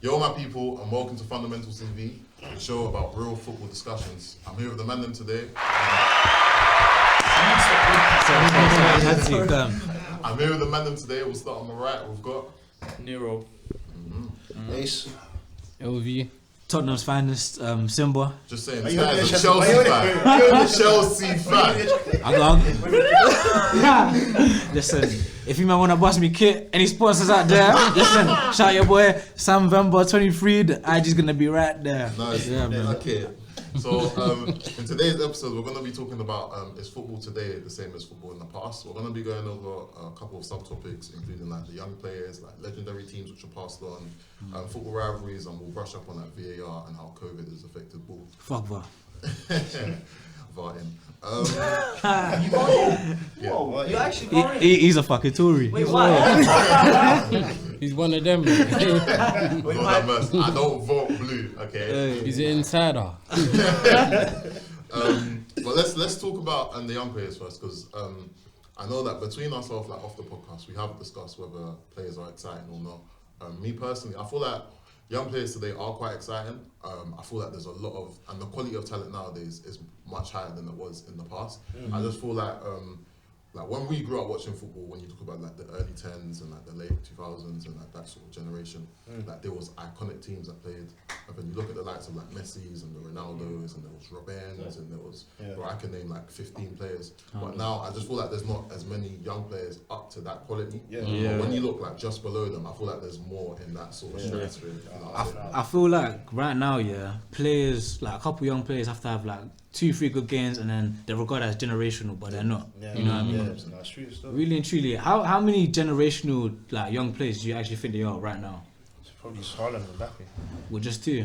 Yo, my people, and welcome to Fundamentals TV, the show about real football discussions. I'm here with the man them today. I'm here with the man them today. We'll start on my right. We've got Nero, Ace, LV, Tottenham's finest, Simba. just saying, this guy's a Chelsea fan. Chelsea fan. Listen, if you might want to bust me kit, any sponsors out there, listen, shout your boy Sam Vemba 23. The IG's gonna be right there. Nice. Yeah, man. Okay. So in today's episode, we're going to be talking about is football today the same as football in the past. We're going to be going over a couple of subtopics, including like the young players, like legendary teams which are passed on, football rivalries, and we'll brush up on like VAR and how COVID has affected ball. Fuck that. Varting. Whoa, you actually He's a fucking Tory. Wait, why? he's one of them. Lord have mercy. I don't vote blue, okay? He's an insider. But let's talk about the young players first, because I know that between ourselves, like off the podcast, we have discussed whether players are exciting or not. Me personally, I feel like young players today are quite exciting. I feel like there's a lot of, and the quality of talent nowadays is much higher than it was in the past. I just feel like when we grew up watching football, when you talk about like the early 10s and like the late 2000s and like that sort of generation, like there was iconic teams that played. And then you look at the likes of like Messi's and the Ronaldos and there was Robben's and there was, or I can name like 15 players. But now I just feel like there's not as many young players up to that quality. But when you look like just below them, I feel like there's more in that sort of stratosphere. I feel like right now, players, like a couple young players have to have like 2-3 good games and then they're regarded as generational, but they're not. You know what I mean? that's true stuff. Really and truly, how many generational like young players do you actually think they are right now? It's probably Haaland and Mbappe. Well, just two.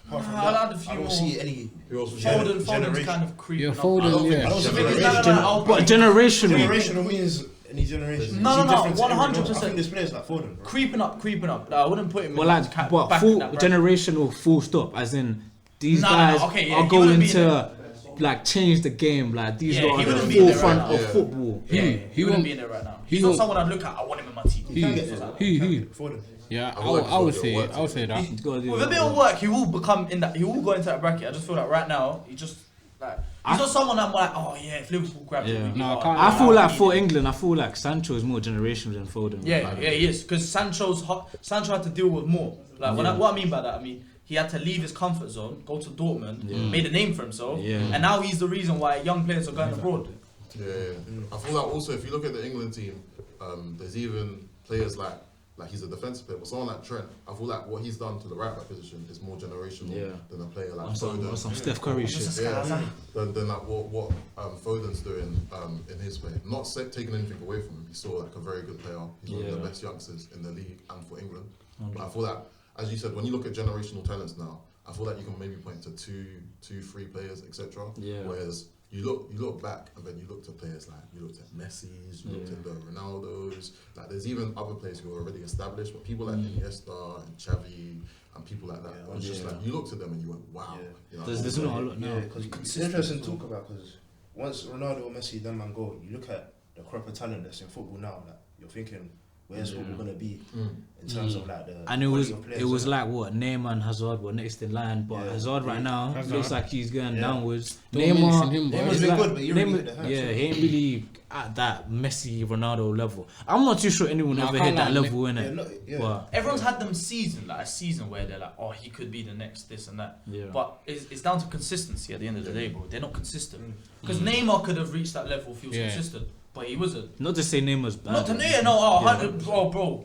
Apart from I'll that, add a few I don't more. see any. Foden's kind of creeping You're up. Foden, yeah. I don't see But generational. generational means any generation. No, Is he different to 100%. everyone else? I think there's players like Foden. Bro. Creeping up. I wouldn't put him But in like, back full in that bracket. generational, full stop. As in, these No, guys okay, yeah, are he going wouldn't be in to like change the game. Like these Yeah, lot he are wouldn't the be in there forefront right of now. football. Yeah, he He wouldn't won't- be in there right now. he He's not won't- someone I'd look at. I want him in my team. He. Foden. Yeah, I would I would go say work I would say that. He's gotta do With a that. bit of work, he will become in that. He will go into that bracket. I just feel like right now, he just like he's not someone I'm like, oh yeah, if Liverpool grab Yeah. him, we'd No, be I can't- I feel like for him. England, I feel like Sancho is more generational than Foden. Yeah, he is because Sancho had to deal with more. Like what I mean by that, I mean he had to leave his comfort zone, go to Dortmund, made a name for himself, and now he's the reason why young players are going abroad. Yeah. I feel like also if you look at the England team, there's even players like he's a defensive player, but someone like Trent, I feel like what he's done to the right back position is more generational than a player like Foden. On some Steph Curry shit. Than like what Foden's doing in his play. Not taking anything away from him. He's still like a very good player. He's one of the best youngsters in the league and for England. But I feel like, as you said, when you look at generational talents now, I feel like you can maybe point to two, 3 players, etc. Whereas you look back and then you look to players like you looked at Messi's, you looked at the Ronaldos. Like there's even other players who are already established, but people like Iniesta and Xavi and people like that. It's just like you looked at them and you went, wow. You know, There's not a lot now. Yeah, because it's interesting to talk about because once Ronaldo or Messi, them man go, you look at the crop of talent that's in football now. Like you're thinking, where's football gonna be in terms of like the And it quality of players, was innit? like what Neymar and Hazard were next in line, but Hazard right now looks like he's going downwards. Don't mention him, bro. Neymar's been good, but he really Neymar, hit the heights, he ain't really at that Messi Ronaldo level. I'm not too sure anyone No, I ever can't hit that lie, level in Yeah, it. no, yeah. But Everyone's had them a season where they're like, oh, he could be the next this and that. Yeah. But it's down to consistency at the end of the day, bro. They're not consistent. Because Neymar could have reached that level if he was consistent, but he wasn't. not to say Neymar's bad. Not to bro.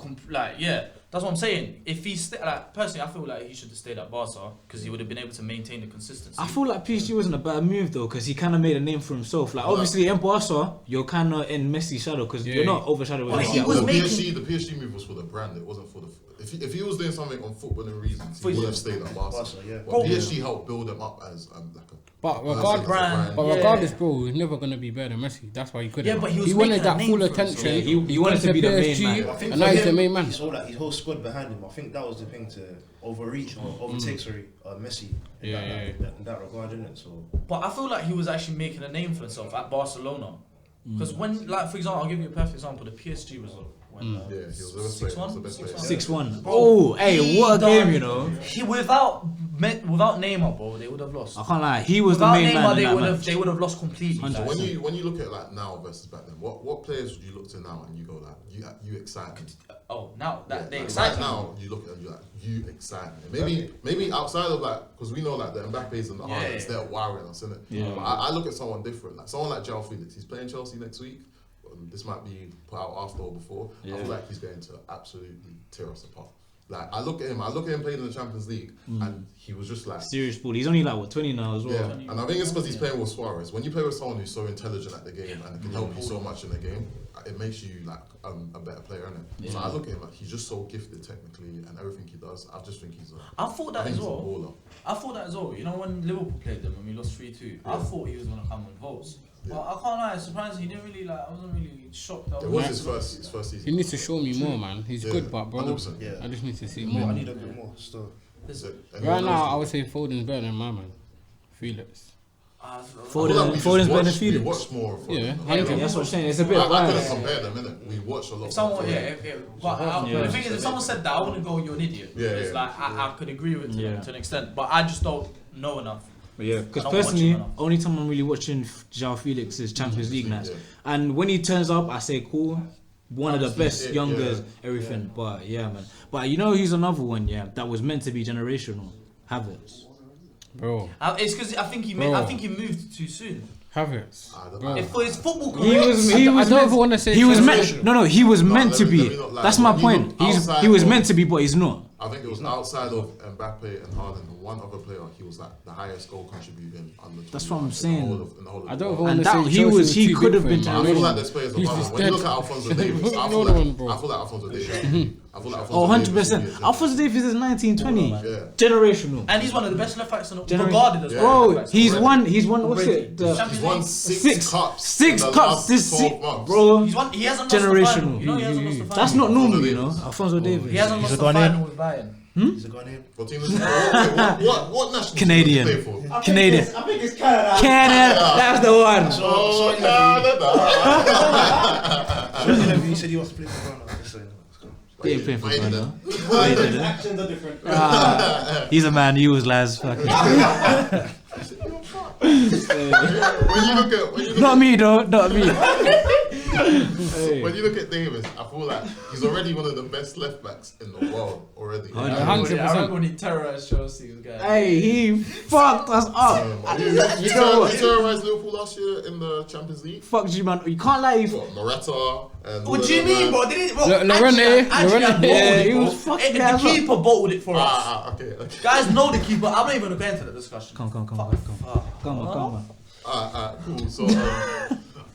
That's what I'm saying. If he like personally, I feel like he should have stayed at Barca because he would have been able to maintain the consistency. I feel like PSG wasn't a bad move though, because he kind of made a name for himself. Like obviously in Barca, you're kind of in Messi's shadow because you're not overshadowed with But Messi. he was the making- PSG move was for the brand. It wasn't for the. If he was doing something on footballing reasons, he would have stayed at Barca. But PSG helped build him up as like a. But brand. regardless, bro, he's never gonna be better than Messi. That's why he couldn't. Yeah, but he was wanted making a that name full for attention. himself. He wanted to be the main man. I think And now for he's the him, main man. He saw like his whole squad behind him. I think that was the thing to overreach or overtake, Messi in that regard, isn't it? So, But I feel like he was actually making a name for himself at Barcelona. Because when, like, for example, I'll give you a perfect example. The PSG result. when Yeah, he was the best player. He was the best player. 6-1. Oh, hey, what a game, you know. He without Neymar, bro, they would have lost. I can't lie, he was Without the main Neymar, man they in would that have match. they would have lost completely. So like. when you look at like now versus back then, what players would you look to now and you go like you excite me? Oh, now that they Like, excite right me. now you look at them, you're like you excite me. Maybe outside of like because we know like the Mbappes and the Haalands, they're wiring us, innit? Yeah. But I look at someone different, like someone like João Felix. He's playing Chelsea next week. This might be put out after or before. I feel like he's going to absolutely tear us apart. Like I look at him playing in the Champions League, and he was just like Serious ball. He's only like what 20 now as well. yeah. And I think it's because he's playing with Suarez. When you play with someone who's so intelligent at the game and can help you so much in the game, it makes you like a better player, innit? So I look at him like he's just so gifted technically and everything he does. I just think he's I thought that think as he's a well. baller. I thought that as well. You know when Liverpool played them and we lost 3-2, I thought he was gonna come with votes. Yeah. But I can't lie, surprisingly, he didn't really like. I wasn't really shocked. It was his first season. He needs to show me more, man. He's Yeah, good, but bro, 100%. Yeah. I just need to see I more. need a bit more still. And Right he now, I was- would say Foden's better than my man, Felix. I feel like we Foden's just better than watched- Felix. We watched more of Foden. Yeah, Yeah, that's what I'm saying. It's a bit I couldn't biased. compare them, innit? We watched a lot. If someone, of yeah, Foden. but the thing is, if someone said that, I wouldn't go, "You're an idiot." Yeah, It's yeah. like I could agree with Yeah. to an extent, but I just don't know enough. But yeah, because I don't watch personally, him enough. only time I'm really watching João Felix is Champions League nights. yeah. And when he turns up, I say, cool. One of the best yeah, youngers, yeah. everything. But yeah, man. But you know, he's another one, yeah, that was meant to be generational. Havertz. Bro, It's because I think Bro. I think he moved too soon. Havertz. I don't Bro. know. If for his football He career, was. I He don't was. ever Meant, want to say he was generational. meant. No, he was meant to let be. me not lie. That's my When you point. look He outside was of- meant to be, but he's not. I think it was outside of Mbappe and Haaland and one other player. He was like the highest goal contributing under. That's what I'm 21 saying. In the whole of I the don't world. want And to say that- he Chelsea was- he too could big have for been him, I man. feel generational. like there's players He's above him. just When you dead. look at Alphonso Davies, I You feel know the like one, bro. Alphonso Davies. I feel like Oh, Alphonso 100%. Davies is- Alphonso Davies is 1920. Yeah. Generational. and he's one of the best left backs in the Gener- regarded as Yeah. well. Bro, he's won. What's Already. it? The Champions He's won League. six cups. Six in the cups last this 12 season, months. bro. He hasn't lost the final. Generational. You know he hasn't lost the final. That's not normal, Alphonso you know. Davies. Alfonso Davies. He hasn't He's lost a the Ghanaian. final with Bayern. He's a Ghanaian. What team is what national Canadian. team does he play for? Canadian. I think it's Canada. Canada. That's the one. Oh, Canada. So he said he wants to play for Ghana. Just saying. Let's go. He ain't playing for Why you Ghana. His actions are different. He's a man. He was lads. Fucking. When you look at Not me though. Not me. when you look at Davis, I feel like he's already one of the best left backs in the world already. 100%. I remember when he terrorized Chelsea. Guy. Hey, he fucked us up. You know what? You terrorized Liverpool last year in the Champions League. Fucked you, man. You can't lie. What, Morata and What do you mean, bro? Did he, bro Lorente. Yeah, he was fucking The guys up. keeper bottled it for us. Okay. Guys know the keeper. I'm not even going to go into the discussion. Come on. Cool. So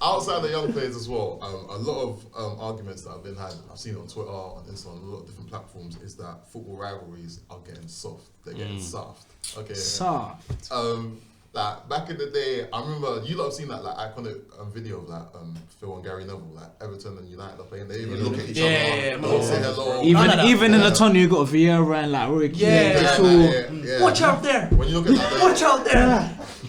outside the young players as well, a lot of arguments that have been had, I've seen on Twitter, on Instagram, a lot of different platforms, is that football rivalries are getting soft. They're getting soft. Okay. Soft. Like back in the day, I remember you lot have seen that like iconic video of like Phil and Gary Neville, like Everton and United are playing. They even look at each other, Yeah, don't say hello. Even in the tunnel, you got Vieira and like Roy Keane. Yeah. Yeah. Watch out there. When you look at that, Watch out there.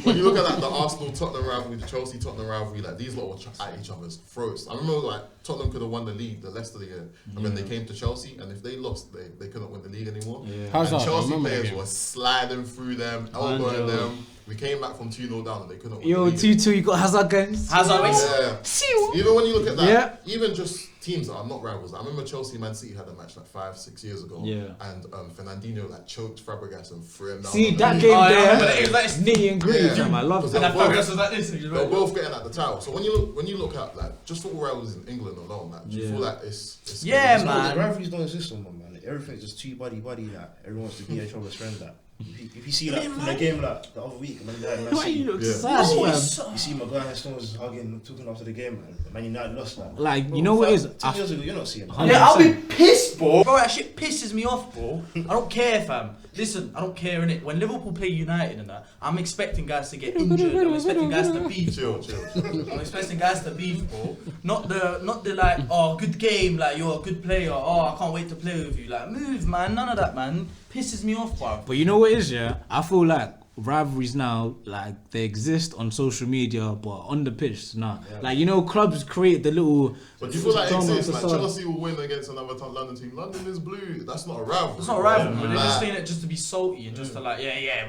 when you look at like the Arsenal Tottenham rivalry, the Chelsea Tottenham rivalry, like these lot were at each other's throats. I remember like Tottenham could have won the league the Leicester year, and then they came to Chelsea, and if they lost, they couldn't win the league anymore. How's And that? I Chelsea remember that players game. were sliding through them, elbowing them. We came back from 2-0 down, and they couldn't win Yo, the league. 2-2, you got Hazard games. Hazard makes Yeah. Even when you look at that, Yeah. even just teams that are not rivals. I remember Chelsea Man City had a match like 5-6 years ago. Yeah. And Fernandinho like choked Fabregas and threw him down. See, on the that knee. game Oh, yeah, there, I remember that. It was like- nitty and gritty, Yeah. fam. I love Because that. And that Fabregas was like this. and They're you're like, both getting at the title. So when you look at like just football rivals in England alone, like do you Yeah. feel like it's Yeah, it's man. The rivalries don't exist no more, man. Everything's just too buddy. Like everyone wants to be each other's friend. Like if you see like from the game like the other week, Man United, Man Why you City, look Yeah. sad, "Oh, fam? it's so-" you see Maguire and Stones hugging, talking after the game, man. Man United lost that. Like, you know what it is? 10 years ago, you're not seeing that. Yeah, I'll be pissed, bro. Bro, that shit pisses me off, bro. I don't care, fam. Listen, I don't care, innit? When Liverpool play United and that, I'm expecting guys to get injured. I'm expecting guys to beef. chill. I'm expecting guys to beef, bro. Not the like, oh, good game, like you're a good player. Oh, I can't wait to play with you. Like, move, man. None of that, man. Pisses me off, bro. But you know what it is, yeah? I feel like rivalries now, like they exist on social media, but on the pitch, nah. Like clubs create the little. But do you feel like it drama exists? Like facade. Chelsea will win against another London team. London is blue. That's not a rivalry. It's not a rivalry, bro. but they're Like, just saying it just to be salty and just to like,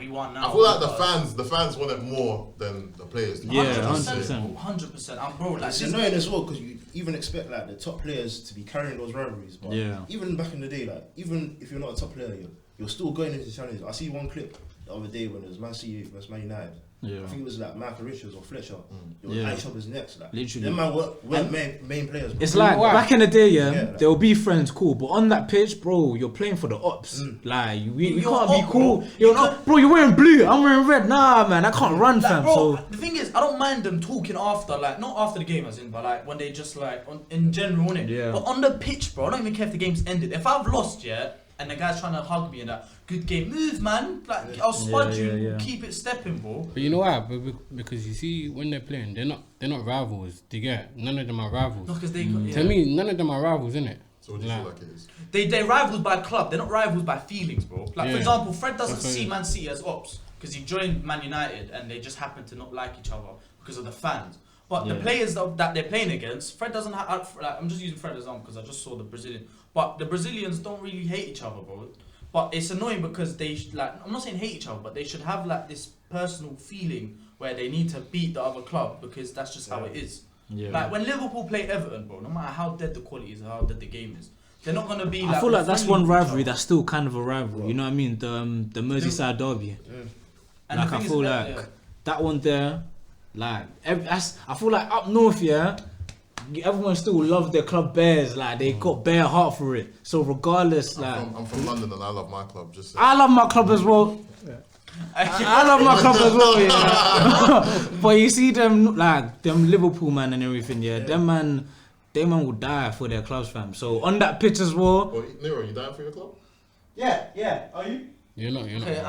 we won now. I feel like the fans want it more than the players. do. Yeah, 100%. 100%. I'm bro, like It's this. annoying as well because you even expect like the top players to be carrying those rivalries. But even back in the day, like even if you're not a top player, you're still going into challenges. I see one clip the other day when it was Man City versus Man United. Yeah. I think it was like Michael Richards or Fletcher. They were at each other's necks. Like, Literally. them man weren't main players. Bro. It's like back in the day, like- they'll be friends, cool, but on that pitch, bro, you're playing for the ops. Like we You're can't be up, cool. bro. You're not, bro. You're wearing blue. I'm wearing red. Nah, man, I can't run, Like, fam. bro, So the thing is, I don't mind them talking after, like, not after the game, as in, but like when they just like, in general, innit? Yeah. But on the pitch, bro, I don't even care if the game's ended. If I've lost, and the guy's trying to hug me and that, good game, move, man. Like, I'll spud you, keep it stepping, bro. But you know why? Because you see, when they're playing, they're not rivals. They get none of them are rivals. No, because they, To me, none of them are rivals, innit? So what do you feel like it is? They're rivals by club. They're not rivals by feelings, bro. Like, for Yeah. example, Fred doesn't That's see right. Man City as ops because he joined Man United and they just happen to not like each other because of the fans. But the players that they're playing against, Fred doesn't have. Like, I'm just using Fred as example because I just saw the Brazilian. But the Brazilians don't really hate each other, bro. But it's annoying because they I'm not saying hate each other, but they should have like this personal feeling where they need to beat the other club because that's just how it is. Like when Liverpool play Everton, bro, no matter how dead the quality is, how dead the game is, they're not gonna be. I feel like that's friendly one with each rivalry other. that's still kind of a rivalry. You know what I mean? The Merseyside derby. And Like the I thing feel is like that, that one there, like I feel like up north, everyone still love their club Bears. Like they got bare heart for it. So regardless, like I'm from London and I love my club. Just I love my club as well. I love my club as well, yeah. But you see them like them Liverpool man and everything, them man will die for their clubs, fam. So on that pitch as well. Well, Nero, you dying for your club? Yeah. Are you? You're not. Okay,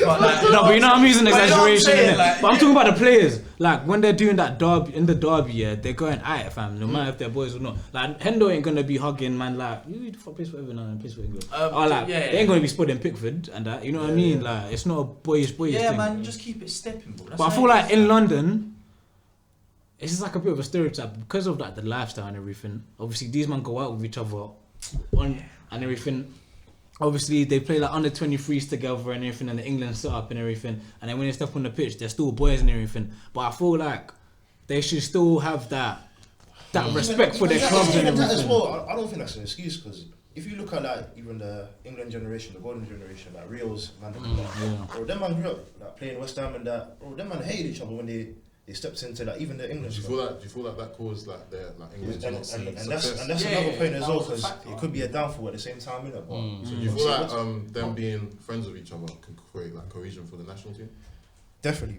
but No, but you know I'm using But you know what I'm exaggeration, saying, innit? like, But I'm talking about the players. Like when they're doing that derby in the derby, they're going at it, fam. No matter if they're boys or not. Like Hendo ain't gonna be hugging man. Like you plays for Everton and plays for England. They ain't gonna be spreading Pickford and that. You know what I mean? Like it's not a boyish yeah, thing. man, just keep it stepping, bro. That's But I how feel it like is. in London, it's just like a bit of a stereotype because of like the lifestyle and everything. Obviously, these men go out with each other and everything. Obviously, they play like under 23s together and everything, and the England setup and everything. And then when they step on the pitch, they're still boys and everything. But I feel like they should still have that respect for their clubs and That as everything. well, I don't think that's an excuse because if you look at like even the England generation, the golden generation, like Rios, Van der Vaart, bro, them man grew up like playing West Ham and that. Bro, them man hated each other when they stepped into like even the English. Do you feel like that caused like their England to not see and success? that's Yeah, another point that as well was a because factor. it could be a downfall at the same time, innit? But So do you feel like them being friends with each other can create like cohesion for the national team? definitely,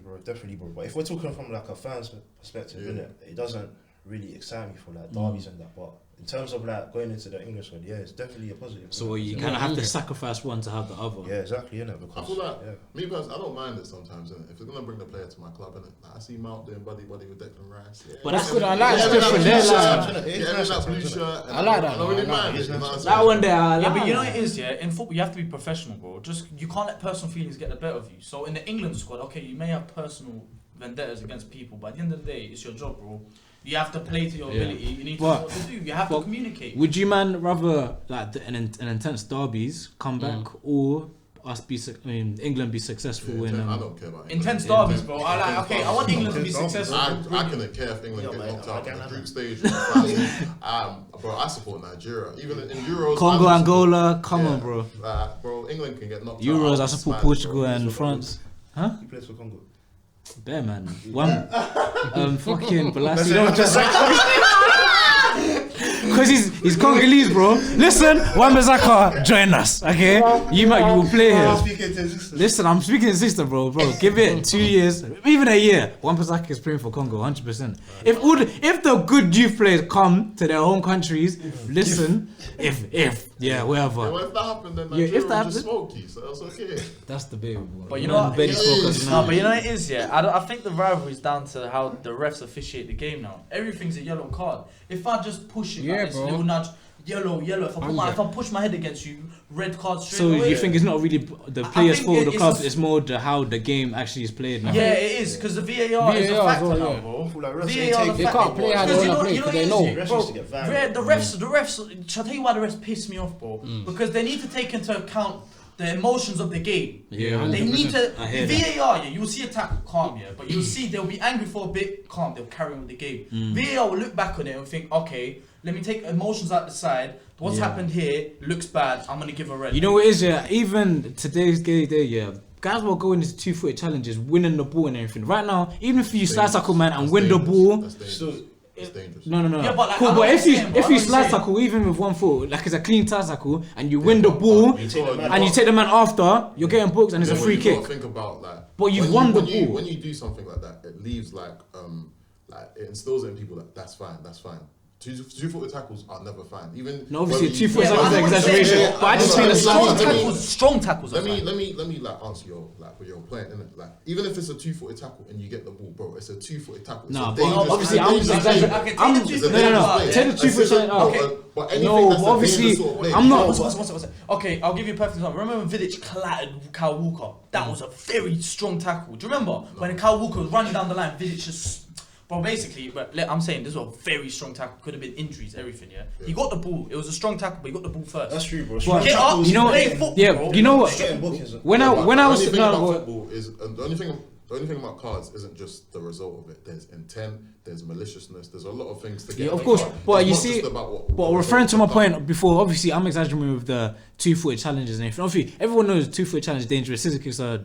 bro. But if we're talking from like a fan's perspective, innit, it doesn't really excite me for like derbies and that. But in terms of like going into the English one, it's definitely a positive. So you kind of have to sacrifice one to have the other. Yeah, exactly, innit? I Because feel like me personally, I don't mind it sometimes. Innit? If they're gonna bring the player to my club, innit? Like, I see Mount doing buddy with Declan Rice. Yeah. But that's good. I Yeah, like yeah, different. yeah, They're yeah, like yeah. Yeah, that blue shirt. I like that, I don't really I like mind that. it. You know what I'm that saying? one there. I Yeah, like. but you know what it is, in football you have to be professional, bro. Just you can't let personal feelings get the better of you. So in the England squad, okay, you may have personal vendettas against people, but at the end of the day, it's your job, bro. You have to play to your ability. You need to know what to do. You have to communicate. Would you man rather like an intense derbies come back or us England be successful in? I don't care about Intense England. derbies, bro. I like. Okay, I want England to be Intense successful. I couldn't care if England get mate, knocked out in I the can group stage. Or the final. Bro, I support Nigeria. Even in Euros. Congo, I Angola, come on, bro. Bro, England can get knocked out. Euros, I I'll support smash, Portugal bro. and France. he plays for Congo. There, man. One, fucking Balassi. Don't just because he's Congolese, bro. Listen, Wan-Bissaka, join us, okay? You will play here. Speaking to his sister. Listen, I'm speaking to sister, bro. Give it 2 years, even a year. Wan-Bissaka is playing for Congo, 100%. If the good youth players come to their home countries, listen, wherever. Yeah, well, if that happened, then Nigeria if that would just smoke you, so that's okay. That's debatable. But you know what? Benny No, smokers now. but you know what it is, I think the rivalry is down to how the refs officiate the game now. Everything's a yellow card. If I just push it Yeah, like this bro. little nudge, yellow. If I push my head against you, red card straight So away. you think it's not really the players' think fault, the it's clubs, a- it's more how the game actually is played now. Yeah, it is because the VAR is a VAR as factor well, now, yeah. bro. I feel like refs ain't VAR taking- the They factor, can't play how they Because wanna play, you know 'cause what they it know. is, Refs bro, used to get violent. the refs. Shall I tell you why the refs piss me off, bro? Because they need to take into account the emotions of the game. Yeah, They 100%. need to I hear that. VAR. Yeah, you'll see a tackle calm, yeah, but you'll see they'll be angry for a bit, calm. They'll carry on with the game. VAR will look back on it and think, okay, let me take emotions out the side. What's happened here looks bad. I'm gonna give a red. You know what it is, yeah? Even today's day, yeah, guys will go into 2-footed challenges, winning the ball and everything. Right now, even if you slide tackle man and That's win the dangerous. ball, That's dangerous. Still, It's dangerous. no. Yeah, but like, cool, I know but what if you're you saying, bro. if I you know what slide you're saying. tackle even with 1 foot, like it's a clean tie tackle, and you win the ball You told- and you take the man after, you're getting booked and it's a Yeah, but free you gotta kick. Think about like. But you've when won the when you- ball. When you do something like that, it leaves like it instills it in people that that's fine. Two-footed tackles are never fine. Even No, obviously, whether you- 2-footed Yeah, tackles I are know what you're saying, exaggeration. bro. But I just No, think no, the no, slide no, no, Strong tackles. Let are me fine. like answer your like what you're playing in it. Like even if it's a 2-footed tackle and you get the ball, bro, it's a 2-footed tackle. It's Nah, a but dangerous- obviously it's a I'm dangerous exaggerating. play. Okay, take I'm the It's a two-footed dangerous tackle. play. Take the It's 2-footed a- tackle. But anything No, that's a obviously, dangerous sort of play, I'm not- What's it? Okay, I'll give you a perfect example. Remember when Vidic clattered Kyle Walker? That was a very strong tackle. Do you remember when Kyle Walker was running down the line? Vidic just. Bro, basically, I'm saying this was a very strong tackle. Could have been injuries, everything. Yeah, he got the ball. It was a strong tackle, but he got the ball first. that's true, bro. But- Get up, you know, play football, yeah, bro. you know what? Getting bookings. When Yeah, I but when I the was only thing no, about but- football is the only thing about cards isn't just the result of it. There's intent, there's maliciousness, there's a lot of things to get. Yeah, of in a course. card. But It's you not see, just about what but the referring to my result of the point before, obviously I'm exaggerating with the 2-footed challenges and everything. Obviously, everyone knows 2-footed challenge is dangerous. Scissor kicks are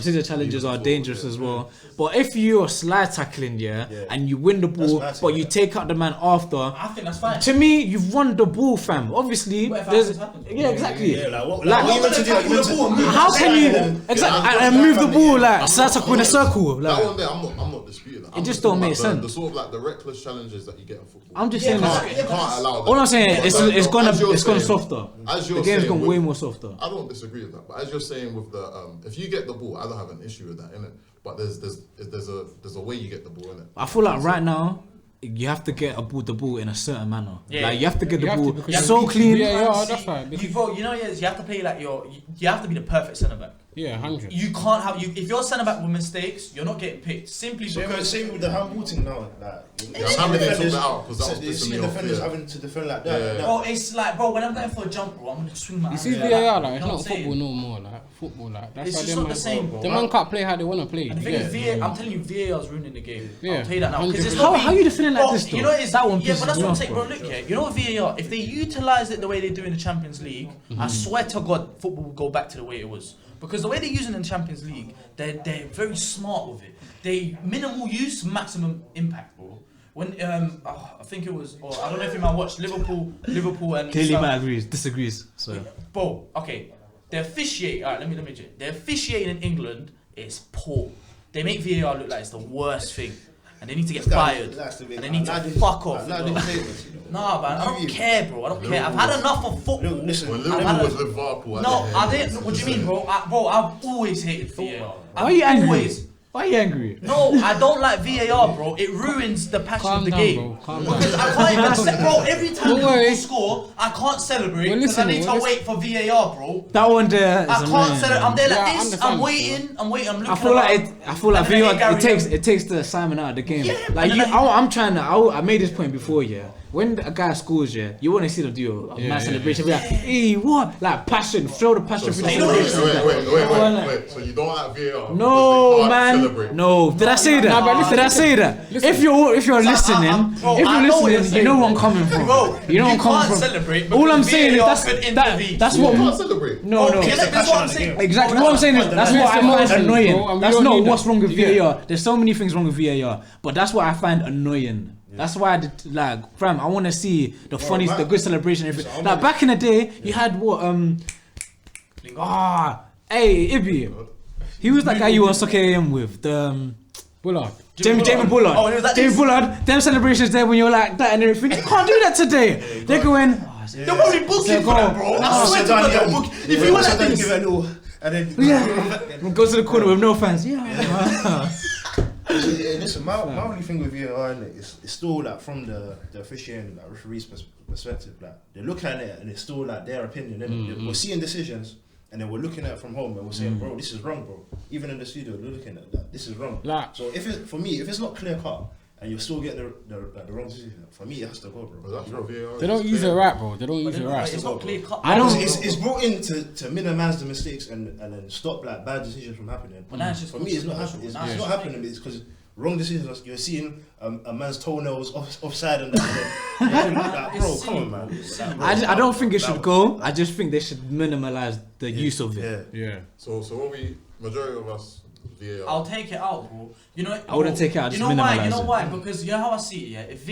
scissor challenges are dangerous as well. But if you're slide tackling, and you win the ball, That's but you massive. take out the man after. I think that's fine. To me, you've won the ball, fam. Obviously, What if there's accidents happen? yeah, exactly. Yeah, like what? Like, Like, what you meant to do? Like, you meant to- How can you exactly and move the ball like I'm slide not- tackle in a circle? That Like, one there, I'm not disputing that. I'm just talking don't make about sense. The sort of like the reckless challenges that you get in football. I'm just Yeah, saying but that. You can't allow that. All I'm saying But is like, it's gonna as you're saying- softer. As The you're game's saying gone with- way more softer. I don't disagree with that, but as you're saying with the if you get the ball, I don't have an issue with that, innit? But there's a way you get the ball, innit? I feel like right now you have to get the ball in a certain manner. Yeah. Like you have to get the You have to ball because so you- clean. Yeah, that's right. You vote. You know, you have to play like you have to be the perfect centre back. Yeah, 100. You can't have if you're centre back with mistakes, you're not getting picked simply because. Same with the handball thing now. Like, Yeah, I'm happy they took that out because that was you pissing see me off. defenders Yeah. having to defend like that. Yeah. like that. Bro, it's like, bro, when I'm going for a jump, bro, I'm gonna swing my You hands see like VAR, that. like, You it's know not what I'm saying? football no more, like, football, like, that's It's why just them not the man, same, bro. the man can't play how they want to play. And the thing is, VAR, I'm telling you, VAR is ruining the game. Yeah. I'll tell you that now. 'Cause it's 100%. not How you defending like bro, this though? You know, it's that one yeah, pisses but that's me what I'm off, saying, bro. Look, yeah, you know VAR. If they utilize it the way they do in the Champions League, I swear to God, football will go back to the way it was. Because the way they're using it in the Champions League, they're very smart with it. They minimal use, maximum impact, bro. When I think it was, or I don't know if you might watch Liverpool and Clearly, South- man disagrees. So Bro, okay. The officiate, alright, let me check. The officiating in England is poor. They make VAR look like it's the worst thing. And they need to get fired. And they need to fuck off. Nah, man, I don't care, bro. I don't care. I've had enough of football. Listen, When I've had Liverpool was a- Liverpool, at No, the I end, didn't. What do you mean, bro? I've always hated VAR. why are you angry? Always. Why are you angry? No, I don't like VAR, bro. It ruins the passion Calm of the down, game. bro. Calm down. Because I can't even bro, every time Don't worry. Liverpool score, I can't celebrate Well, because I listen, need to well, wait for VAR, bro. That one there is I can't annoying, celebrate. man. I'm there Yeah, I like this. understand, I'm waiting. I'm looking. I feel like And then VAR they carry on. it takes the assignment out of the game. Yeah, like and you, then I'm trying to. I made this point before, yeah. When a guy scores, yeah, you want to see them do a Yeah, mass yeah, celebration. Be like, hey, what? Like passion, throw the passion through the you know what- celebration. Wait. So you don't like VAR? No, because they can't man. celebrate? No, did I say that? Nah, but listen, did I say that? listen. If you're listening, bro, if I you're know what you're listening, you saying, know bro. where I'm coming from. Bro, you know where I'm you coming can't from. celebrate All I'm because saying is VAR could that's intervene. that's You what. can't celebrate. No, no. Okay, that's what I'm saying. Exactly Bro, what I'm saying is that's what I find emotions, annoying. bro, and we That's all not need what's that. wrong with Yeah. VAR. There's so many things wrong with VAR, but that's what I find annoying. That's why fam, I want to see the funniest, the good celebration. Everything. Like back in the day, you had what hey Ibby, he was that guy you were on Soccer AM with the Bullard. Jamie Bullard. Oh, it was that Jamie this- Bullard. Them celebrations there when you're like that and everything. You can't do that today. They're going. They're probably booking for that, bro. I swear to God, they're booking. If you want to give it a little, and then Yeah. Go to the corner with no fans. Yeah. Listen, my only thing with VAR is it's still like from the officiating, like referee's perspective, like they're looking at it and it's still like their opinion. Innit? We're seeing decisions and then we're looking at it from home and we're saying, bro, this is wrong, bro. Even in the studio, we're looking at that. This is wrong. Like- so if it's not clear cut and you're still getting the wrong decision, for me it has to go, bro. But that's what VAR They don't is use it clear. right, bro. They don't But use it then, right. it's not clear cut. I don't- It's brought in to minimise the mistakes and then stop like bad decisions from happening. But now it's just For me, it's not happening. It's Now not just happening. It's because wrong decisions. You're seeing a man's toenails offside and that. Like, bro, It's come on, silly, man. bro. It's silly. Like, I don't think it should that- go. I just think they should minimalize the use of it. Yeah. Yeah. So what majority of us VAR. I'll take it out, bro. You know, I wouldn't take it out, You just know why? minimalise You know it. why? Because you know how I see it. Yeah, if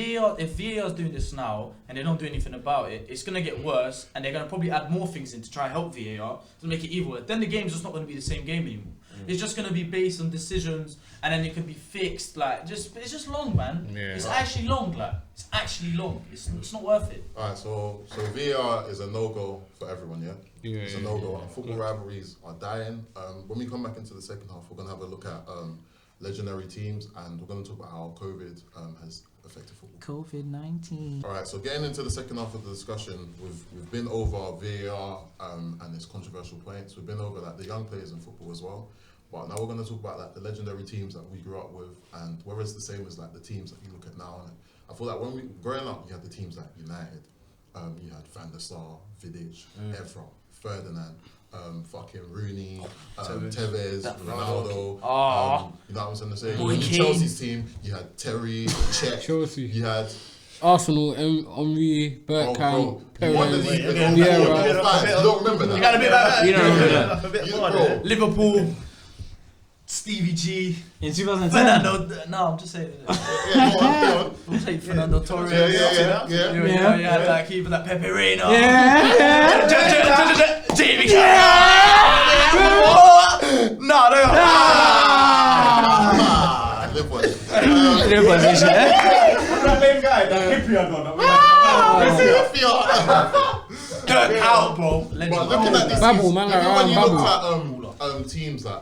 VAR is doing this now and they don't do anything about it, it's gonna get worse, and they're gonna probably add more things in to try help VAR to make it even worse. Then the game's just not gonna be the same game anymore. It's just gonna be based on decisions, and then it can be fixed. Like, it's just long, man. Yeah. It's actually long. Like, it's actually long. It's not worth it. Alright, so VAR is a no-go for everyone, yeah? Yeah, It's a yeah, no-go. yeah. And football rivalries are dying. When we come back into the second half, we're going to have a look at legendary teams, and we're going to talk about how COVID has affected football. COVID-19. Alright, so getting into the second half of the discussion, we've been over VAR and its controversial points. We've been over like the young players in football as well. But now we're going to talk about like the legendary teams that we grew up with, and whether it's the same as like the teams that you look at now. And I feel like when we growing up, you had the teams like United, you had Van der Sar, Vidic, Evra, Ferdinand, fucking Rooney, Tevez, Ronaldo. You know what I'm trying to say? Boy In King. Chelsea's team, you had Terry, Cech, Chelsea. you had Arsenal, Henry, Bergkamp, you won the Perez. league yeah, against yeah, all right. your fans. You don't remember that? You got a bit like You don't remember that? A bit You- more, bro, yeah. Liverpool, Stevie G, In 2010. Fernando. No, I'm just saying. Yeah, go on. I'm saying Fernando Torres. Yeah. You had that keeper, that Pepe Reina. Yeah. Jamie No, no. Live one. New position, eh? That main guy, that Cypriot one. Out, bro. But looking at these Babu, teams, man, even like when you Babu. look at teams like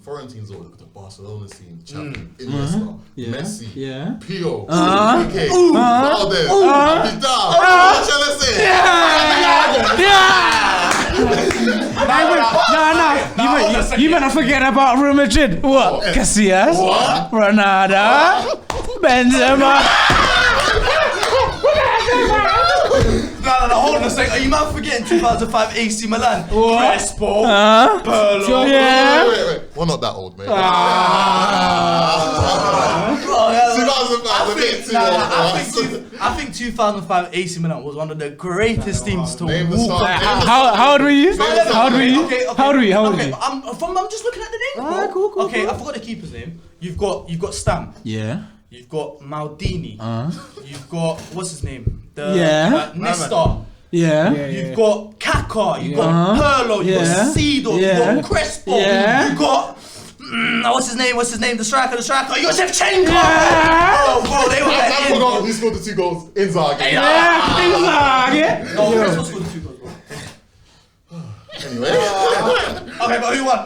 foreign teams, or the Barcelona team, champion, Iniesta, Yeah. Messi, Yeah. Pio, Piqué, Valdez, Vidal, what shall I say? You better forget about Real Madrid. What? Casillas? What? Ronaldo? Benzema? No, hold on a second. Are you man forgetting 2005 AC Milan? Crespo, Huh? Pirlo. Yeah. Wait. We're not that old, mate. Oh, yeah, 2005, a bit too old. I think 2005 AC Milan was one of the greatest teams to Name the walk. start. How old were you? How old were you? Okay. How old were you? How old were Okay, you? but I'm just looking at the names, bro. Cool. Okay, I forgot the keeper's name. You've got Stam. Yeah. You've got Maldini. You've got what's his name? Yeah. Nesta. Yeah. You've got Kaká. You've got Pirlo. You've Yeah. got Seedorf. Yeah. You've got Crespo. Yeah. You've got what's his name? The striker. You got Shevchenko. Yeah. Bro, they were I in. forgot who scored the 2 goals. Inzaghi. Yeah. No, Crespo scored the 2 goals, bro. Anyway. Okay, but who won?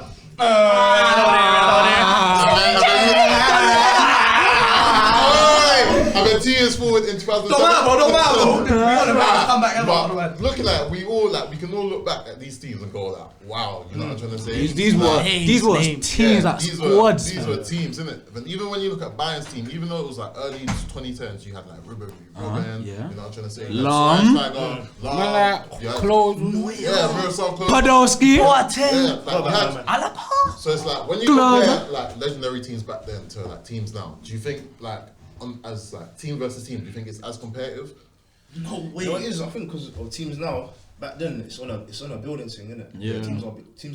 I've been 2 years forward in 2007. Don't matter, bro. We gotta come back. But looking at we can all look back at these teams and go like, wow, you know what I'm trying to say? These Names, were names. teams like squads. These were teams, innit? And even when you look at Bayern's team, even though it was like early 2010s, you had like Robben, yeah. you know what I'm trying to say? Lahm. Close. Yeah, Miroslav Klose. Podolski. Yeah, Boateng. like we had, Alaba. so it's like when you Klose. compare like legendary teams back then to like teams now, do you think like as like team versus team, do you think it's as competitive? No way. You know what it is? I think because of teams now. Back then, it's on a building thing, innit? Yeah. Teams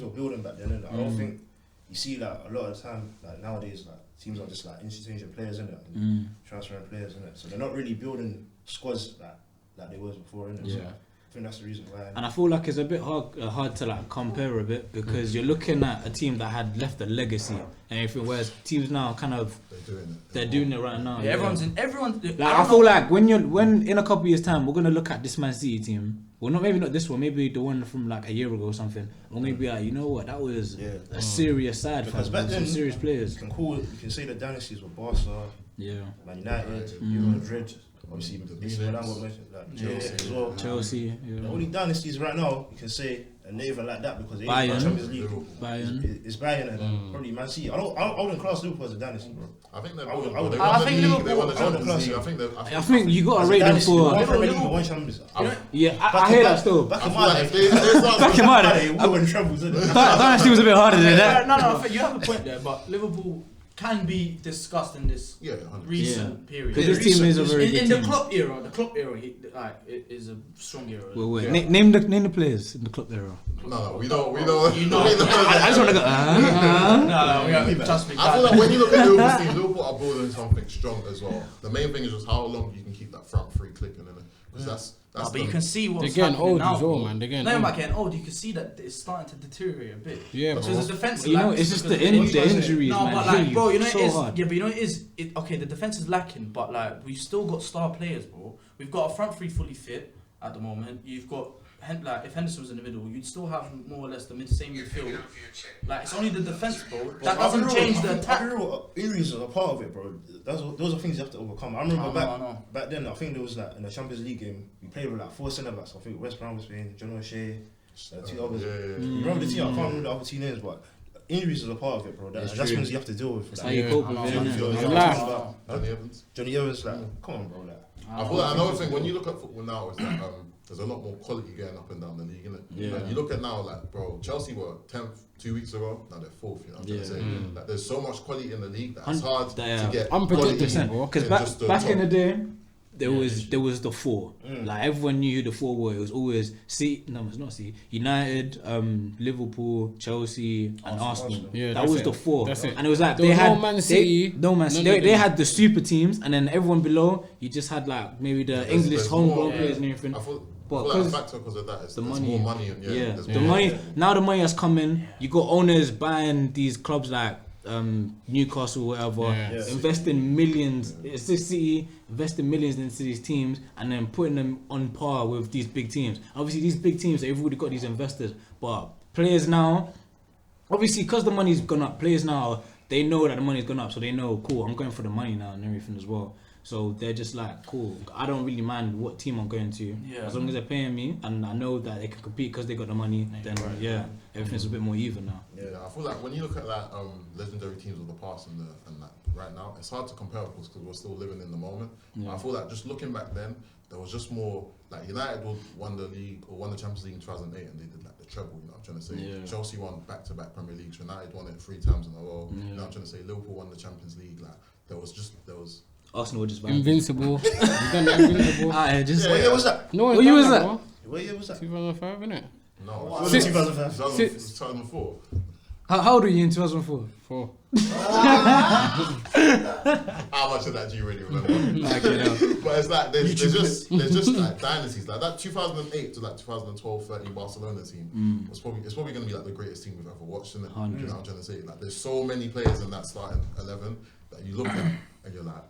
are building back then, innit? I don't think you see like a lot of the time, like nowadays, like teams are just like interchanging players, innit? And transferring players, innit? So they're not really building squads like they was before, innit? So Yeah. I think that's the reason why. And I feel like it's a bit hard to like compare a bit because you're looking at a team that had left a legacy and everything. Whereas teams now kind of they're doing it right now. Yeah, everyone. Like I feel like when in a couple of years time we're gonna look at this Man City team. Well, maybe not this one. Maybe the one from like a year ago or something. Or maybe like, you know what, that was a serious side because for back then some serious players. You can say the dynasties were Barca, Man United, Real Madrid. Obviously, Milan mentioned like Chelsea as well. Chelsea. The only dynasties right now you can say, and they even like that because they Bayern. ain't Champions League. Bayern. It's Bayern and probably Man City. I wouldn't class Liverpool as a dynasty, bro. I think they're I would- good. I They think won the league, they won the Liverpool- Champions I League. would I I think you got to rate them Dynasty, for. one Premier League, one Champions. Yeah, I hear that still. Back I in feel my like day, if they start Back in my day, we were in trouble, didn't it? Dynasty was a bit harder than that. No, I think you have a point there, but Liverpool can be discussed in this yeah, 100%. recent period. Because this team is a very in good the team. Klopp era, it is a strong era. Wait. Yeah. Name the players in the club era. No, we know. You know. I just want to go. No, we have trust me. I feel like when you look at Liverpool's team, Liverpool are building something strong as well. The main thing is just how long you can keep that front three clicking in it, because that's but you can see what's They're getting happening old now, as well, bro. man. They're getting No, old. I'm getting old. You can see that it's starting to deteriorate a bit. Yeah, because bro. the defense. You know, it's just the injuries, No, man. but Hit like, you bro, you know so it is. hard. Yeah, but you know it is. Okay, the defense is lacking, but like we've still got star players, bro. We've got a front three fully fit at the moment. You've got like if Henderson was in the middle, you'd still have more or less the same midfield. Like it's only the defense, bro. That doesn't change the attack. Injuries are a part of it, bro. Those are things you have to overcome. I remember I know. back then. I think there was like in the Champions League game, we played with like 4 centre backs. I think West Brom was playing John O'Shea, 2 others. You remember the team? I can't remember the other team names, but injuries are a part of it, bro. That's things you have to deal with. That's how you cope with it, innit? Johnny Evans. Johnny Evans, like, come on, bro. Like, I feel like another thing when you look at football now is that there's a lot more quality going up and down the league, innit? Yeah. Like, you look at now, like, bro, Chelsea were 10th 2 weeks ago, now they're 4th, you know what I'm trying to say? Like, there's so much quality in the league that it's hard to get Unpredictable, quality bro. Because back in the day, there was the 4. Like everyone knew who the 4 were. It was always it's not United, Liverpool, Chelsea, and Arsenal. Yeah, that that's was it. the 4. That's it. And it was like There they was had no Man City, They had the super teams, and then everyone below you just had like maybe the English there's homegrown more, players and everything. I feel But like a 'cause factor because of that is the there's money, more money and there's the more money. Now the money has come in. You got owners buying these clubs like Newcastle, whatever, Yeah. investing millions. It's this City investing millions into these teams and then putting them on par with these big teams. Obviously, these big teams they've already got these investors, but players now, obviously, because the money's gone up, players now they know that the money's gone up, so they know, cool, I'm going for the money now and everything as well. So they're just like, cool, I don't really mind what team I'm going to. Yeah. As long as they're paying me and I know that they can compete because they got the money, then everything's a bit more even now. Yeah, I feel like when you look at like legendary teams of the past and like right now, it's hard to compare because we're still living in the moment. Yeah. I feel like just looking back then, there was just more like United won the league or won the Champions League in 2008 and they did like the treble. You know what I'm trying to say? Yeah. Chelsea won back-to-back Premier Leagues. United won it 3 times in a row. You know what I'm trying to say? Liverpool won the Champions League. Like there was. Arsenal were just Invincible. You done the Invincible. just what year was that? No one's What year done was that? bro. What year was that? 2005, innit? No, Was it it 2005? 2004. How old were you in 2004? 4. How much of that do you really remember? But it's like there's just like dynasties like that 2008 to like 2012-13 Barcelona team it's probably going to be like the greatest team we've ever watched, isn't it? You know what I'm trying to say? Like there's so many players in that starting 11 that you look at and you're like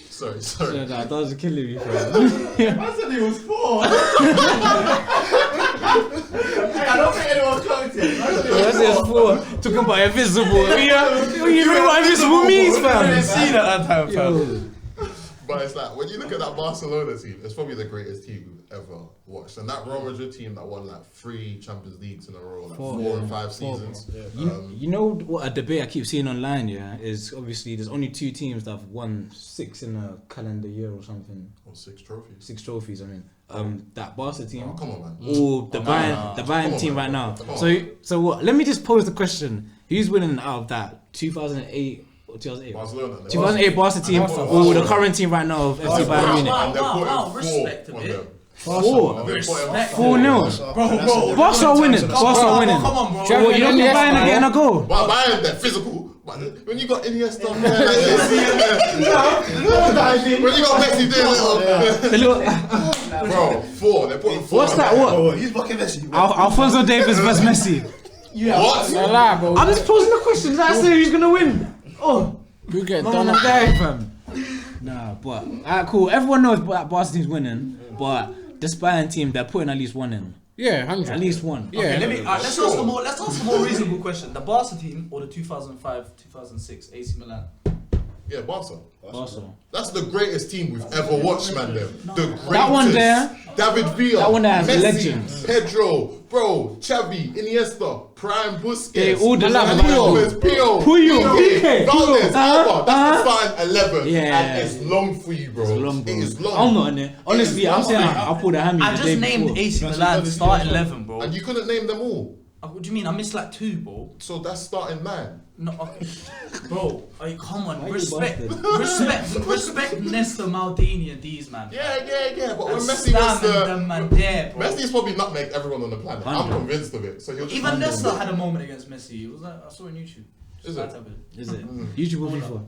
sorry That was killing me, bro. I said he was 4. I don't think anyone's close yet. That's his 4. Talking about invisible. You know what invisible means, I fam? didn't see that time, fam. but it's like when you look at that Barcelona team, it's probably the greatest team we've ever watched, and that Real Madrid team that won like 3 Champions Leagues in a row, like 4 and 5 seasons. You know what a debate I keep seeing online, is obviously there's only 2 teams that have won 6 in a calendar year or something. Or 6 trophies. 6 trophies, I mean. That Barca team. Oh, come on, man. Or the Bayern team right now. So what? Let me just pose the question: who's winning out of that 2008 or 2008? Barcelona. 2008 Barca team or the current team right now of FC Bayern Munich? And they're putting Wow, 4 respect to on it. them. 4. Respect. 4-0. Bro, Barca are winning. Barca are winning. Come on, bro. Well, you don't think Bayern are getting a goal? But Bayern, they're physical. But when you got Iniesta, when you got Messi doing it, bro, 4. They're putting 4. What's that? What? He's fucking Messi. Alfonso Davies versus Messi. What? No lie, bro. I'm just posing the question. Did I say who's gonna win? Oh, We get man, done I'm up. dying, fam. Nah, but alright, cool. Everyone knows that Barca team's winning, but this Bayern team, they're putting at least one in. Yeah, 100. At least one. Yeah. Okay, let's ask a more reasonable question. The Barca team or the 2005-2006 AC Milan? Yeah, Barca. Barca. That's the greatest team we've ever watched, man. Them. The greatest. That one there. David Villa. That one there has Messi, legends. Pedro, bro, Xavi, Iniesta, Prime Busquets. They all deserve Dani it. Alves, Puyol, Puyol, Piqué, Piqué, Valdez, Alba. That's uh-huh. the starting 11. Yeah. And it's long for you, bro. It's long, bro. It is long. I'm not in it. Honestly, I'm saying I'll pull the hammy I the just day named before. AC That's Milan another starting team. 11, bro. And you couldn't name them all. What do you mean? I missed like 2, bro. So that's starting 9. No, okay. Bro, like, come on, Why you respect bastard? Nesta, Maldini and these, man. Yeah. But when And Messi was Stam and them, man, there, bro. Messi's probably nutmegged everyone on the planet. I'm 100. convinced of it. So he'll just Even find them. Nesta had a moment against Messi. It was like, I saw it on YouTube. Is That it? type of- Is it? YouTube will be for.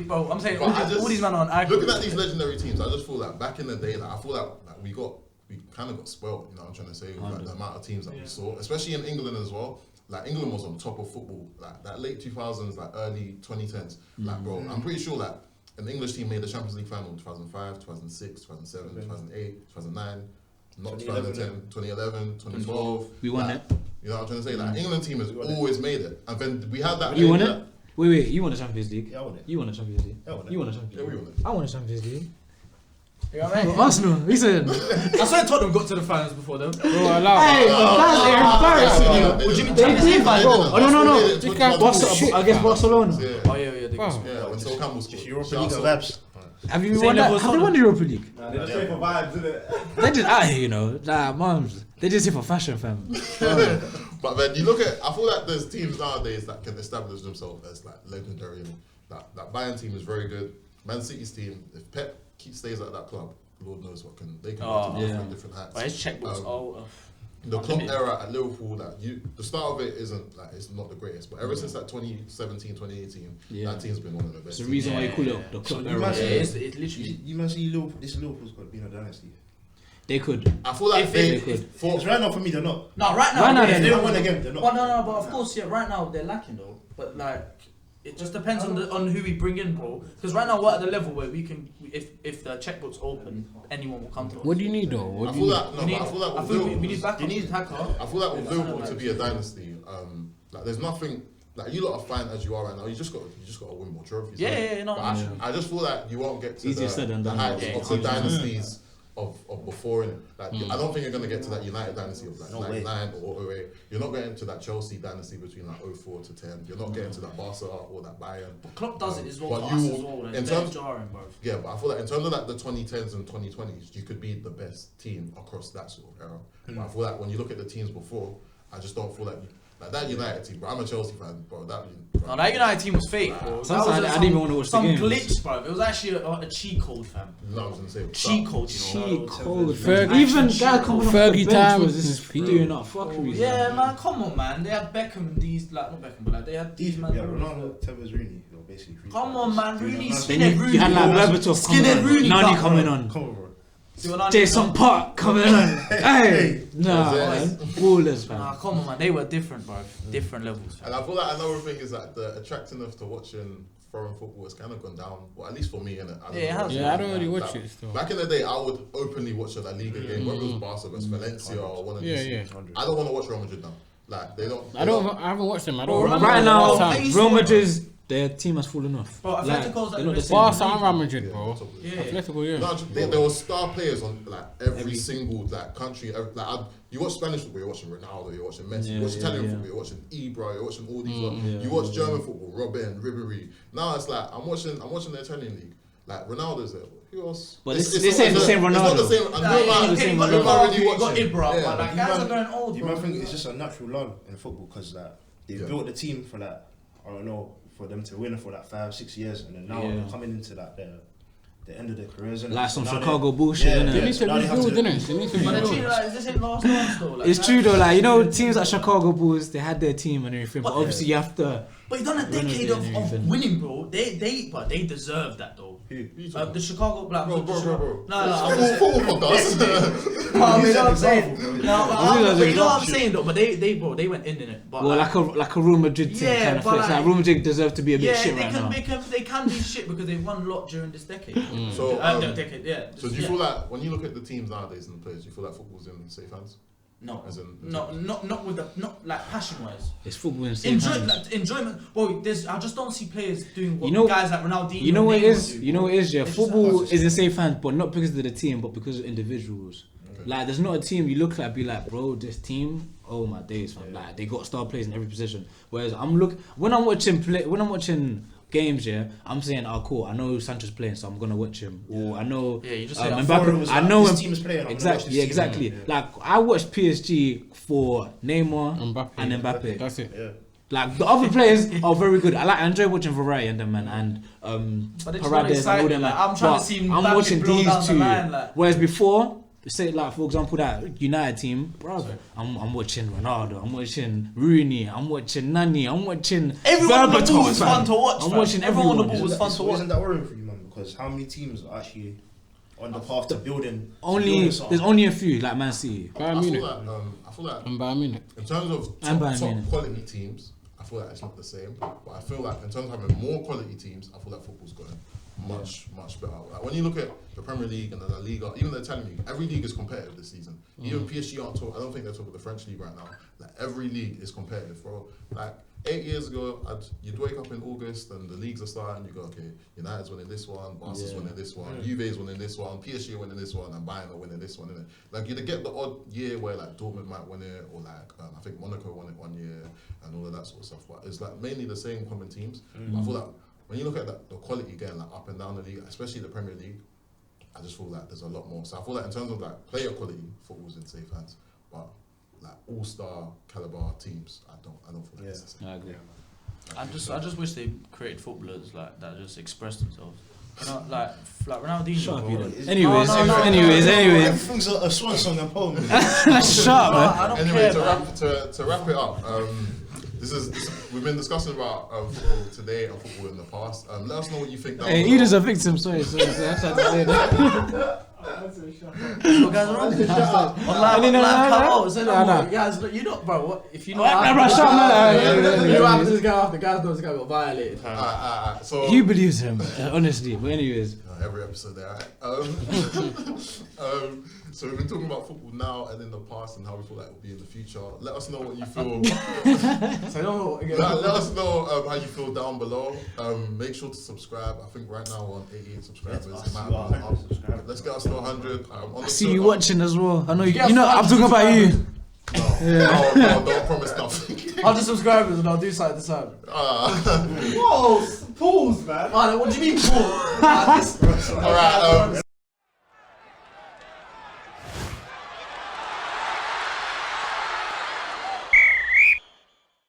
Bro, I'm saying But I all these men are on icons. Looking at these legendary teams, I just feel like back in the day, like I feel like we kind of got spoiled. You know what I'm trying to say with like, the amount of teams that we saw, especially in England as well. Like England was on top of football, like that late 2000s, like early 2010s. Like bro, I'm pretty sure like an English team made the Champions League final in 2005, 2006, 2007, 2008, 2009. Not 2010, 2011, 2012. We won like, it. You know what I'm trying to say? Like England team has always made it, and then we had that. You won that- it? Wait, you won the Champions League. Yeah, I won it. You won the Champions League. I won it. You won the Champions Yeah, League. we won it. I won the Champions League. You know what I mean? Arsenal. He said. I swear Tottenham got to the finals before them. Bro, allow. Hey, that's embarrassing. Would you mean They Champions League did, final? they did. Oh, no. They did. You can't 2012. Against Barcelona. Yeah. Oh, yeah, they got Wow. Yeah, when Sol Campbell scored. Europa Shout League out of Sol. Vibes. Have you Same won that? level as Have they won the Europa League? They just play for vibes, innit? They just out here, you know. Like, moms. They just here for fashion, fam. But then you look at, I feel like there's teams nowadays that can establish themselves as like legendary. And that Bayern team is very good. Man City's team, if Pep stays at that club, Lord knows what they can go to different heights. But his checkbooks, The Klopp era at Liverpool, the start of it isn't like it's not the greatest, but ever since that 2017, 2018, that team's been one of the best. It's the teams. reason why you call it the club era. it's literally. You must see Liverpool's got been a dynasty. They could. I feel like If they could. for Because right now for me they're not. No, right now, Right now, If they they're don't win again, they're not. Well, no, but of course, yeah. Right now they're lacking though. But like, it just depends on who we bring in, bro. Because right now we're at the level where we can, if the checkbook's open, anyone will come to us. What do you need though? What I do feel you like no, but I feel like I with feel we Liverpool, need backup. We need attacker. I feel like with Liverpool to be a dynasty, like there's nothing. Like you lot are fine as you are right now. You just got to win more trophies. Yeah, innit? yeah, no, But no. I just feel like you won't get to Easier said than the done. heights Yeah, of the it's easier. dynasties of before. Innit? Like I don't think you're gonna get to that United dynasty of like No way. 99 or 08. You're not getting to that Chelsea dynasty between like 04 to 10. You're not getting to that Barca or that Bayern. But Klopp does it as well But for us you- as well. in It's terms- jarring, bro. Yeah, but I feel like in terms of like the 2010s and 2020s, you could be the best team across that sort of era. But I feel like when you look at the teams before, I just don't feel like that United team. Bro, I'm a Chelsea fan, bro. No, that United team was fake, bro. Sometimes That was I didn't even want to watch the some games. glitch, bro. It was actually a cheat code, fam. No, I was gonna say Cheat code, you know. Cheat code. Fergie- Even guy coming off the Fergie bench time was was just peak. doing up fuckeries. Yeah, man, come on, man. They had Beckham and these, like, not Beckham, but like, they had these, man. Yeah, Ronaldo, Tevez, Rooney, you know, basically. three Come players. on, man. Doing Rooney, that nice- Then skinhead you Rooney. had like Berbatov Skinhead coming on. Rooney Nani cut, coming bro. on. Come on, bro. See what I Jason mean? Park coming on. Hey, nah, Yes. man. Ballers, Nah, man. come on, man. They were different, bro. Different levels. And I feel like another thing is that the attractiveness to watching foreign football has kind of gone down. Well, at least for me, innit? Yeah, it has. Yeah, I don't really watch it still. Back in the day, I would openly watch a La Liga game, whether it was Barca versus Valencia or one of these. Yeah, teams. I don't want to watch Real Madrid now. Like they don't. I haven't watched them. I Bro, don't. Right now, Bro, Real Madrid's their team has fallen off. Bro, Like, Atletico's they're like not the the same. Barca and Real Madrid, bro. Yeah. Atletico, yeah. No, there were star players on like every single like country. You watch Spanish football, you're watching Ronaldo, you're watching Messi. You watch Italian football, you're watching Ibra, you're watching all these. You watch German football, Robben, Ribéry. Now it's like I'm watching the Italian league. Like Ronaldo's there. Who else? But this ain't the same It's not the Ronaldo. same. I'm talking about the same who am I Ronaldo. really You got watching? Ibra, Yeah. but like, guys are going old, You bro. might think it's just a natural lull in football because like they Yeah. built the team for like I don't know for them to win for like 5-6 years and then now Yeah. they're coming into like the end of their careers and Like some now they- Chicago bullshit, Yeah, innit? They need to Now they have rebuild, to- innit? They need to But the rebuild. thing, like, is this in last dance though? Like, It's true though, like you know, teams like Chicago Bulls, they had their team and everything, but But- obviously you have to But he's done a decade of winning, bro. They deserve that though. The Chicago Black. Bro. No. Football podcast. You know what I'm saying? But you know what I'm saying though. But they went in it. But well, like a Real Madrid team Yeah, kind of but flex. Like Real Madrid deserve to be a bit yeah, shit they right can, now. they can be shit because they've won a lot during this decade. So, Decade, yeah. So do you feel like when you look at the teams nowadays and the players, do you feel like football's in safe hands? No, As in- not with the like passion wise. It's football in safe hands. Like, enjoyment. Well, I just don't see players doing what You know- guys like Ronaldinho. You know what it Neymar is? do. You know what it is? Yeah, It's just football like- is in safe hands, but not because of the team, but because of individuals. Okay. Like, there's not a team you look at be like, bro, this team, oh my days, fam. Like, they got star players in every position. Whereas when I'm watching games, yeah, I'm saying, oh cool, I know Sancho's playing, so I'm gonna watch him. Or I know, Yeah, you just say, Mbappe, I know this team is playing. I'm gonna watch exactly, this yeah, team. exactly. Yeah. Like, I watched PSG for Neymar Mbappe. and Mbappe. That's it. Yeah. Like the other players are very good. I enjoy watching Varane and them and But it's not Paredes and all exciting, them. like, man. I'm trying to But see I'm Mbappe watching blow these down the two. line, like- Whereas before, say like for example that United team, bro, I'm watching Ronaldo, I'm watching Rooney, I'm watching Nani, I'm watching Everyone on the Berbatov, ball was fam. fun to watch. I'm fam. watching everyone on the everyone. ball was fun to watch. Isn't that worrying for you, man? Because how many teams are actually on the path to building? There's only a few like Man City. I Bayern Munich. feel like And Bayern Munich. in terms of And Bayern top Munich. quality teams, I feel like it's not the same. But I feel like in terms of having more quality teams, I feel like football's gotten much better. Like when you look at the Premier League and the La Liga, even the Italian league, every league is competitive this season. Even PSG aren't talking. I don't think they're talking the French league right now. Like every league is competitive, bro. Like 8 years ago, you'd wake up in August and the leagues are starting. You go, okay, United's winning this one, Barca's winning this one, Juve's winning this one, PSG winning this one, and Bayern are winning this one. Innit? Like you'd get the odd year where like Dortmund might win it, or like I think Monaco won it 1 year, and all of that sort of stuff. But it's like mainly the same common teams. I feel like when you look at the quality again, like up and down the league, especially the Premier League, I just feel like there's a lot more. So I feel like in terms of like player quality, football's in safe hands. But like all-star caliber teams, I don't feel like it's the same. I agree. I just wish they created footballers like that just express themselves. You know, like Ronaldinho. Shut up, bro. you know. It's- Anyways, No. anyways. Everything's a swan song and poem. Shut up, man. I don't Anyway, care. to wrap it up, we've been discussing about football today and football in the past. Let us know what you think. down Hey, below. Eda's a victim. Sorry. I had to say that. What guys wrong? Guys, you know, bro. What if you know? You after this guy off, the guys know this guy got violated. So He believes him, honestly. But anyways, every episode there, right? So we've been talking about football now and in the past and how we feel like it will be in the future. Let us know what you feel. So I don't know. Let us know how you feel down below. Make sure to subscribe. I think right now we're on 88 subscribers. It might have gone up. Let's get us to 100. On the I see you Twitter- watching as well. I know you. You know, I'm talking about you. No, don't promise nothing. I'll just subscribe and I'll do something this time. Whoa, pause, man. What do you mean, Paul? All right.